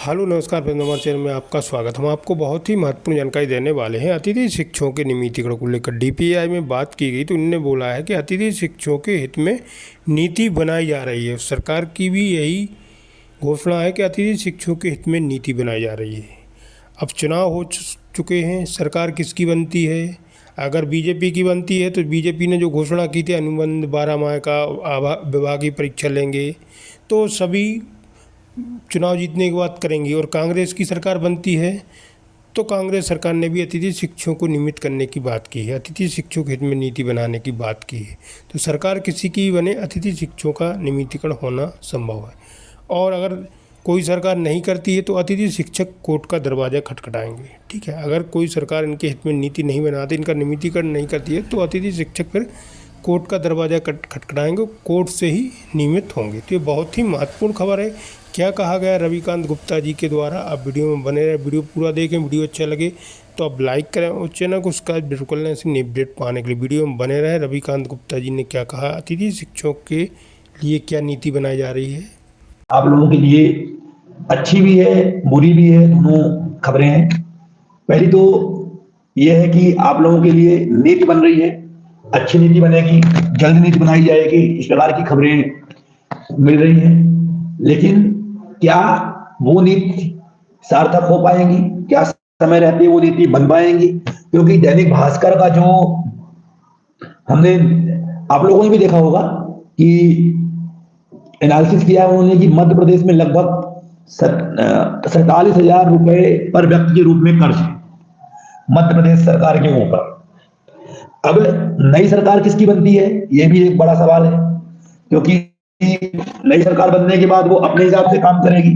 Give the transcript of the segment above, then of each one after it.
Hello नमस्कार friends, हमारे channel में आपका स्वागत। हम आपको बहुत ही महत्वपूर्ण जानकारी देने वाले हैं। अतिथि शिक्षकों के नियमितीकरण को लेकर डीपीआई में बात की गई तो उन्होंने बोला है कि अतिथि शिक्षकों के हित में नीति बनाई जा रही है। सरकार की भी यही घोषणा है कि अतिथि शिक्षकों के हित में नीति बनाई जा रही है। अब चुनाव हो चुके हैं, सरकार किसकी बनती है? अगर बीजेपी की बनती है तो बीजेपी ने जो घोषणा की थी अनुबंध 12 माह का विभागीय परीक्षा लेंगे, तो सभी चुनाव जीतने के बाद करेंगी। और कांग्रेस की सरकार बनती है तो कांग्रेस सरकार ने भी अतिथि शिक्षकों को नियमित करने की बात की है, अतिथि शिक्षकों के हित में नीति बनाने की बात की है। तो सरकार किसी की बने, अतिथि शिक्षकों का नियमितीकरण होना संभव है। और अगर कोई सरकार नहीं करती है तो अतिथि शिक्षक कोर्ट का दरवाज़ा खटखटाएंगे। ठीक है, अगर कोई सरकार इनके हित में नीति नहीं बनाती, इनका नियमितीकरण नहीं करती है तो अतिथि शिक्षक फिर कोर्ट का दरवाज़ा खटखटाएंगे, कोर्ट से ही नियमित होंगे। तो ये बहुत ही महत्वपूर्ण खबर है। क्या कहा गया रविकांत गुप्ता जी के द्वारा? आप वीडियो में बने रहे, वीडियो पूरा देखें। वीडियो अच्छा लगे तो आप लाइक करें और चैनल को सब्सक्राइब बिल्कुल नहीं, ऐसे अपडेट पाने के लिए वीडियो में बने रहे। रविकांत गुप्ता जी ने क्या कहा, अतिथि शिक्षकों के लिए क्या नीति बनाई जा रही है? आप लोगों के लिए अच्छी भी है, बुरी भी है, दोनों खबरें हैं। पहली तो यह है कि आप लोगों के लिए नीति बन रही है, अच्छी नीति बनेगी, जल्द नीति बनाई जाएगी, इस प्रकार की खबरें मिल रही हैं। लेकिन क्या वो नीति सार्थक हो पाएंगी? क्या समय रहते वो नीति बन पाएंगी? क्योंकि दैनिक भास्कर का जो हमने, आप लोगों ने भी देखा होगा कि एनालिसिस किया उन्होंने कि मध्य प्रदेश में लगभग 47,000 रुपए पर व्यक्ति के रूप में कर्ज है मध्य प्रदेश सरकार के ऊपर। अब नई सरकार किसकी बनती है, यह भी एक बड़ा सवाल है, क्योंकि नई सरकार बनने के बाद वो अपने हिसाब से काम करेगी।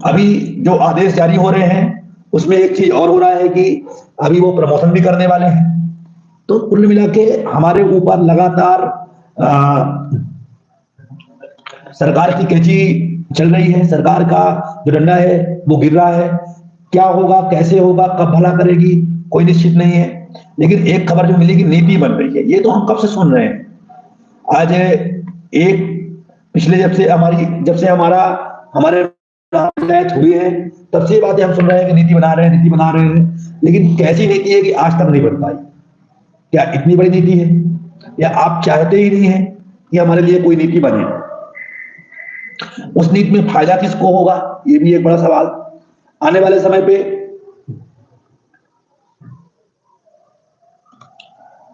अभी जो आदेश जारी हो रहे हैं उसमें एक चीज और हो रहा है कि अभी वो प्रमोशन भी करने वाले हैं। तो कुल मिला के हमारे ऊपर लगातार सरकार की कैंची चल रही है, सरकार का जो डंडा है वो गिर रहा है। क्या होगा, कैसे होगा, कब भला करेगी, कोई निश्चित नहीं है। लेकिन एक खबर जो मिली कि नीति बन रही है, ये तो हम कब से सुन रहे हैं। आज एक पिछले जब से हमारे पंचायत हुई है तब से ये बातें हम सुन रहे हैं कि नीति बना रहे हैं, नीति बना रहे हैं। लेकिन कैसी नीति है कि आज तक नहीं बन पाई? क्या इतनी बड़ी नीति है, या आप चाहते ही नहीं है कि हमारे लिए कोई नीति बने? उस नीति में फायदा किसको होगा, ये भी एक बड़ा सवाल। आने वाले समय पे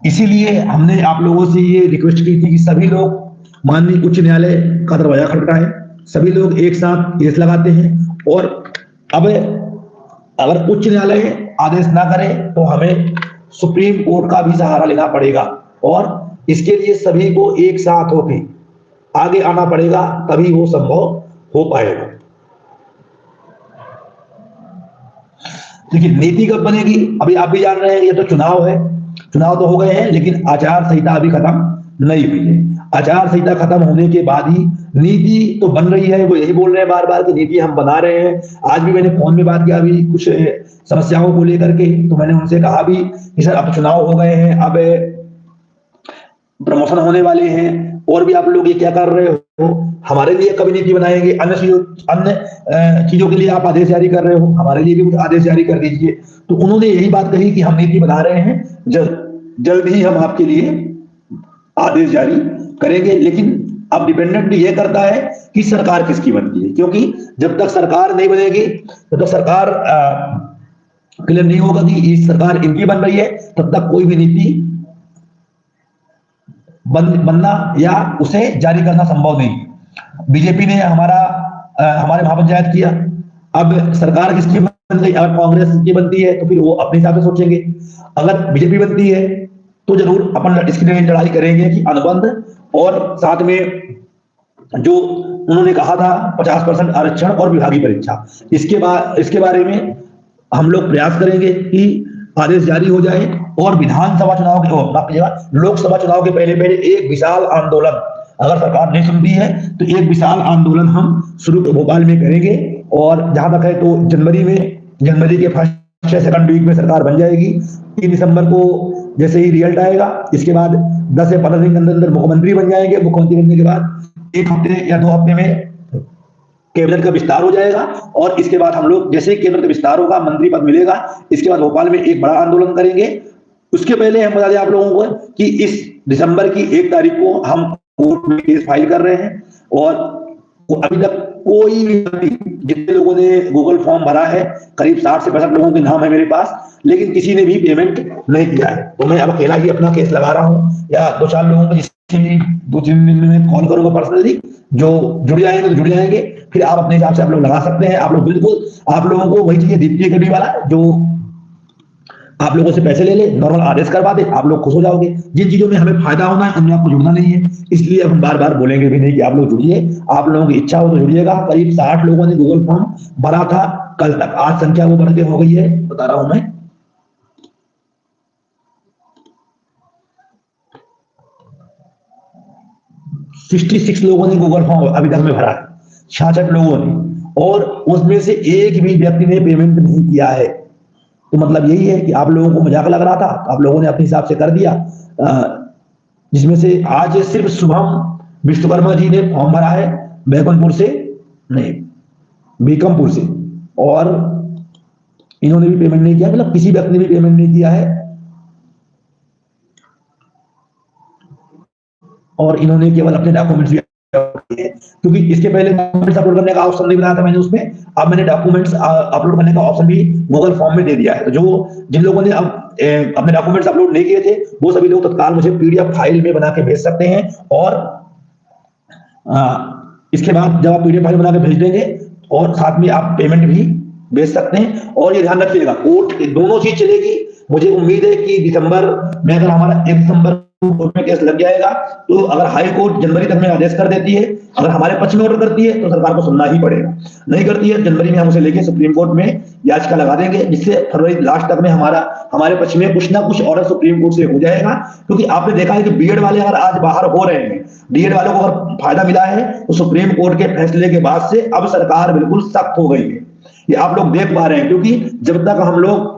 इसीलिए हमने आप लोगों से ये रिक्वेस्ट की थी कि सभी लोग माननीय उच्च न्यायालय का दरवाजा खटखटाएं, सभी लोग एक साथ केस लगाते हैं। और अब अगर उच्च न्यायालय आदेश ना करे तो हमें सुप्रीम कोर्ट का भी सहारा लेना पड़ेगा, और इसके लिए सभी को एक साथ होकर आगे आना पड़ेगा, तभी वो संभव हो पाएगा। लेकिन नीति कब बनेगी? अभी आप भी जान रहे हैं, ये तो चुनाव है, चुनाव तो हो गए हैं लेकिन आचार संहिता अभी खत्म नहीं हुई है। आचार संहिता खत्म होने के बाद ही नीति तो बन रही है। वो यही बोल रहे हैं बार बार कि नीति हम बना रहे हैं। आज भी मैंने फोन में बात किया अभी कुछ समस्याओं को लेकर के, तो मैंने उनसे कहा भी कि सर अब चुनाव हो गए हैं, अब प्रमोशन होने वाले हैं, और भी आप लोग ये क्या कर रहे हो? हमारे लिए कभी नीति बनाएंगे? अन्य चीजों के लिए आप आदेश जारी कर रहे हो, हमारे लिए भी कुछ आदेश जारी कर दीजिए। तो उन्होंने यही बात कही कि हम नीति बना रहे हैं, जल्द ही हम आपके लिए आदेश जारी करेंगे। लेकिन अब डिपेंडेंट ये करता है कि सरकार किसकी बनती है, क्योंकि जब तक सरकार नहीं बनेगी, तब तक सरकार क्लियर नहीं होगा कि ये सरकार इनकी बन रही है, तब तक कोई भी नीति बनना या उसे जारी करना संभव नहीं। बीजेपी ने हमारे महापंचायत किया, अब सरकार किसकी बन गई? अगर कांग्रेस की बनती है तो फिर वो अपने हिसाब से सोचेंगे। अगर बीजेपी बनती है तो जरूर अपन इसकी लड़ाई करेंगे कि अनुबंध और साथ में जो उन्होंने कहा था 50% आरक्षण और विभागीय परीक्षा, इसके बारे में हम लोग प्रयास करेंगे कि आदेश जारी हो जाए। और विधानसभा चुनाव के, लोकसभा चुनाव के पहले एक विशाल आंदोलन, अगर सरकार नहीं सुनती है तो एक विशाल आंदोलन हम शुरू भोपाल में करेंगे। और जहां तक है तो जनवरी के फर्स्ट या सेकंड वीक में सरकार बन जाएगी। 3 दिसंबर को जैसे ही रिजल्ट आएगा, इसके बाद 10 से 15 दिन के अंदर अंदर मुख्यमंत्री बन जाएंगे। मुख्यमंत्री बनने के बाद 1 हफ्ते या 2 हफ्ते में कैबिनेट का विस्तार हो जाएगा और इसके बाद हम लोग जैसे ही कैबिनेट का विस्तार होगा, मंत्री पद मिलेगा, इसके बाद भोपाल में एक बड़ा आंदोलन करेंगे। उसके पहले हम बता दें आप लोगों को कि इस दिसंबर की 1 तारीख को हम कोर्ट में केस फाइल कर रहे हैं और अभी तक कोई भी, जितने लोगों ने गूगल फॉर्म भरा है, करीब 60 से 65 लोगों के नाम है मेरे पास, लेकिन किसी ने भी पेमेंट नहीं किया है। तो मैं अब अकेला ही अपना केस लगा रहा हूँ या 2-4 लोगों को जिससे 2-3 दिन में कॉल करूंगा पर्सनली, जो जुड़ जाएंगे तो जुड़ जाएंगे, फिर आप अपने हिसाब से आप लोग लगा सकते हैं। आप लोग बिल्कुल, आप लोगों को वही चाहिए दीप्ति अकेडमी वाला जो आप लोगों से पैसे ले ले, नॉर्मल आदेश करवा दे, आप लोग खुश हो जाओगे। जिन चीजों में हमें फायदा होना है उनमें आपको जुड़ना नहीं है, इसलिए हम बार बार बोलेंगे भी नहीं कि आप लोग जुड़िए। आप लोगों की इच्छा हो तो जुड़िएगा। करीब 60 लोगों ने गूगल फॉर्म भरा था कल तक, आज संख्या वो बढ़ के हो गई है, बता रहा हूं मैं, 66 लोगों ने गूगल फॉर्म अभी तक में भरा है, 66 लोगों ने, और उसमें से एक भी व्यक्ति ने पेमेंट नहीं किया है। तो मतलब यही है कि आप लोगों को मजाक लग रहा था, आप लोगों ने अपने हिसाब से कर दिया। जिसमें से आज सिर्फ शुभम विश्वकर्मा जी ने फॉर्म भरा है बैकुंठपुर से, नहीं बीकमपुर से, और इन्होंने भी पेमेंट नहीं किया, मतलब किसी व्यक्ति ने भी पेमेंट नहीं किया है। और इन्होंने केवल अपने डॉक्यूमेंट्स भी, क्योंकि इसके पहले डॉक्यूमेंट्स अपलोड करने का ऑप्शन नहीं बनाया था मैंने उसमें, अब मैंने डॉक्यूमेंट्स अपलोड करने का ऑप्शन भी गूगल फॉर्म में दे दिया है। तो जो जिन लोगों ने अब अपने डॉक्यूमेंट्स अपलोड नहीं किए थे वो सभी लोग तत्काल मुझे पीडीएफ फाइल में बना के भेज सकते हैं, और इसके बाद जब आप पीडीएफ फाइल बना के भेज देंगे और साथ में आप पेमेंट भी भेज सकते हैं। और ये ध्यान रखिएगा, कोर्ट दोनों चीज चलेगी। मुझे उम्मीद है कि दिसंबर में अगर हमारा 1 दिसंबर कोर्ट में केस लग जाएगा, तो अगर हाई कोर्ट जनवरी तक में आदेश कर देती है, अगर हमारे पक्ष में ऑर्डर करती है तो सरकार को सुनना ही पड़ेगा। नहीं करती है, जनवरी में हम उसे लेके सुप्रीम कोर्ट में याचिका लगा देंगे, जिससे फरवरी लास्ट तक में हमारे पक्ष में कुछ ना कुछ ऑर्डर सुप्रीम कोर्ट से हो जाएगा। क्योंकि आपने देखा है कि बीएड वाले अगर आज बाहर हो रहे हैं, डीएड वालों को अगर फायदा मिला है तो सुप्रीम कोर्ट के फैसले के बाद से अब सरकार बिल्कुल सख्त हो गई है। ये आप लोग देख पा रहे हैं, क्योंकि जब तक हम लोग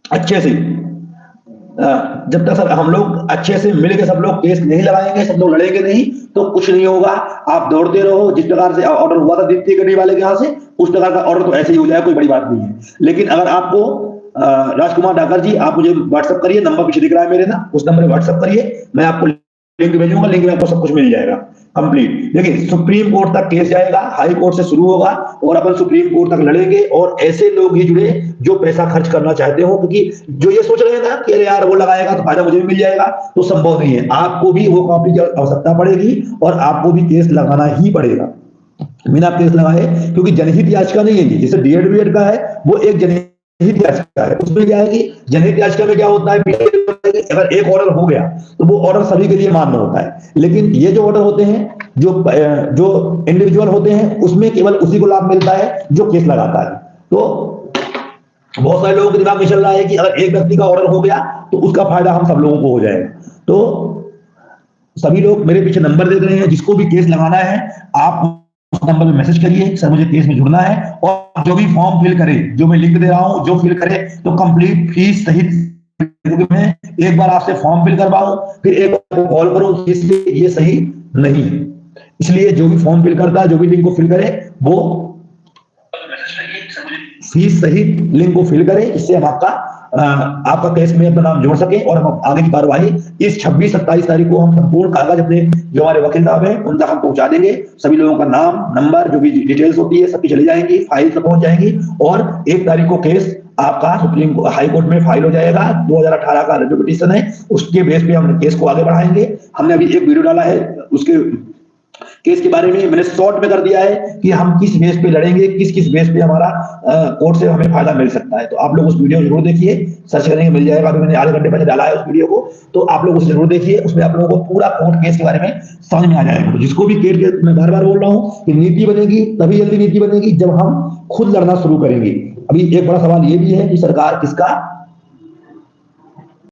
अच्छे से मिलकर सब लोग केस नहीं लगाएंगे, सब लोग लड़ेंगे नहीं, तो कुछ नहीं होगा। आप दौड़ते रहो, जिस प्रकार से ऑर्डर हुआ था दीप्ति करने वाले के यहाँ से, उस प्रकार का ऑर्डर तो ऐसे ही हो जाए, कोई बड़ी बात नहीं है। लेकिन अगर आपको राजकुमार डाकर जी, आप मुझे व्हाट्सएप करिए, नंबर पीछे दिख रहा है मेरे ना, उस नंबर पर व्हाट्सएप करिए, मैं आपको लिंक भेजूंगा, लिंक में आपको सब कुछ मिल जाएगा कंप्लीट। देखिए, सुप्रीम कोर्ट तक केस जाएगा, हाई कोर्ट से शुरू होगा और अपन सुप्रीम कोर्ट तक लड़ेंगे। और ऐसे लोग ही जुड़े जो पैसा खर्च करना चाहते हो, क्योंकि जो ये सोच रहे हैं ना कि अरे यार वो लगाएगा तो फायदा मुझे भी मिल जाएगा, तो संभव नहीं है। आपको भी वो कॉपी की आवश्यकता पड़ेगी और आपको भी केस लगाना ही पड़ेगा बिना केस लगाए, क्योंकि जनहित याचिका नहीं है। जैसे डीएड बीएड का है, वो एक जनहित याचिका है। उसमें क्या है कि जनहित याचिका में क्या होता है, अगर एक ऑर्डर हो गया तो वो ऑर्डर सभी के लिए मान्य होता है। लेकिन ये जो ऑर्डर होते हैं, जो इंडिविजुअल होते हैं, उसमें केवल उसी को लाभ मिलता है जो केस लगाता है। तो बहुत सारे लोगों के दिमाग में चल रहा है कि अगर एक व्यक्ति का ऑर्डर हो गया तो उसका फायदा हम सब लोगों को हो जाएगा। तो सभी लोग मेरे पीछे नंबर देख रहे हैं, जिसको भी केस लगाना है आप उस नंबर पे मैसेज करिए, सर मुझे केस में जुड़ना है, और जो भी फॉर्म फिल करे, जो मैं लिंक दे रहा हूं, जो फिल करे तो कंप्लीट फीस सहित, क्योंकि मैं एक बार आपसे फॉर्म फिल करवाऊं फिर एक बार कॉल करूं, इसलिए ये सही नहीं है। इसलिए जो भी फॉर्म फिल करता है, जो भी लिंक को फिल करे, वो फीस सहित लिंक को फिल करें, इससे हम आपका केस में अपना नाम जोड़ सके और हम आगे की कार्यवाही इस 26-27 तारीख को हम संपूर्ण कागज अपने जो हमारे वकील साहब हैं उन तक हम पहुंचा देंगे। सभी लोगों का नाम, नंबर, जो भी डिटेल्स होती है सबकी चली जाएंगी, फाइल तक पहुंच जाएंगी, और 1 तारीख को केस आपका सुप्रीम हाई कोर्ट में फाइल हो जाएगा। 2018 का रिव्यू पिटीशन है, उसके बेस पे हम केस को आगे बढ़ाएंगे। हमने अभी एक वीडियो डाला है उसके केस के बारे में, मैंने शॉर्ट में कर दिया है कि हम किस बेस पे लड़ेंगे, किस किस बेस पे हमारा कोर्ट से हमें फायदा मिल सकता है। तो आप लोग उस वीडियो जरूर देखिए, सर्च करेंगे मिल जाएगा। अभी मैंने आधे घंटे पहले डाला है उस वीडियो को, तो आप लोग उसे जरूर देखिए। उसमें आप लोगों को पूरा कोर्ट केस के बारे में समझ में आ जाएगा। जिसको भी केस, मैं बार बार बोल रहा हूँ कि नीति बनेगी तभी जल्दी नीति बनेगी जब हम खुद लड़ना शुरू करेंगे। अभी एक बड़ा सवाल ये भी है कि सरकार किसका